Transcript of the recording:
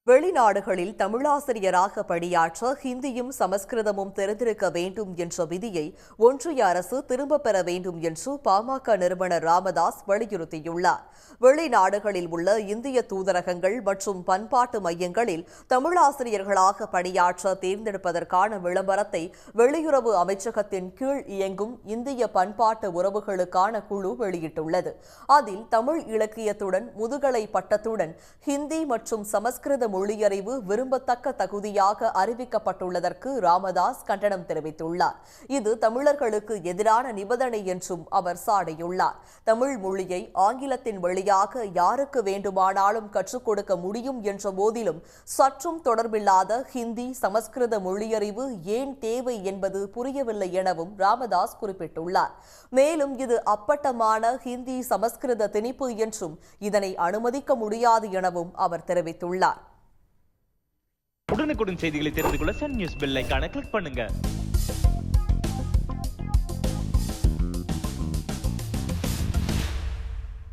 வெளிநாடுகளில் தமிழாசிரியராக பணியாற்ற ஹிந்தியும் சமஸ்கிருதமும் தெரிந்திருக்க வேண்டும் என்ற விதியை ஒன்றிய அரசு திரும்பப் பெற வேண்டும் என்று பாமக நிறுவனர் ராமதாஸ் வலியுறுத்தியுள்ளார். வெளிநாடுகளில் உள்ள இந்திய தூதரகங்கள் மற்றும் பண்பாட்டு மையங்களில் தமிழாசிரியர்களாக பணியாற்ற தேர்ந்தெடுப்பதற்கான விளம்பரத்தை வெளியுறவு அமைச்சகத்தின் கீழ் இயங்கும் இந்திய பண்பாட்டு உறவுகளுக்கான குழு வெளியிட்டுள்ளது. அதில் தமிழ் இலக்கியத்துடன் முதுகலை பட்டத்துடன் ஹிந்தி மற்றும் சமஸ்கிருத மொழியறிவு விரும்பத்தக்க தகுதியாக அறிவிக்கப்பட்டுள்ளதற்கு ராமதாஸ் கண்டனம் தெரிவித்துள்ளார். இது தமிழர்களுக்கு எதிரான நிபந்தனை என்றும் அவர் சாடியுள்ளார். தமிழ் மொழியை ஆங்கிலத்தின் வழியாக யாருக்கு வேண்டுமானாலும் கற்றுக் கொடுக்க முடியும் என்ற போதிலும் சற்றும் தொடர்பில்லாத ஹிந்தி சமஸ்கிருத மொழியறிவு ஏன் தேவை என்பது புரியவில்லை எனவும் ராமதாஸ் குறிப்பிட்டுள்ளார். மேலும் இது அப்பட்டமான ஹிந்தி சமஸ்கிருத திணிப்பு என்றும் இதனை அனுமதிக்க முடியாது எனவும் அவர் தெரிவித்துள்ளார். உடனுக்குடன் செய்திகளை தெரிந்து கொள்ள சன் நியூஸ் பெல் ஐகானை கிளிக் பண்ணுங்க.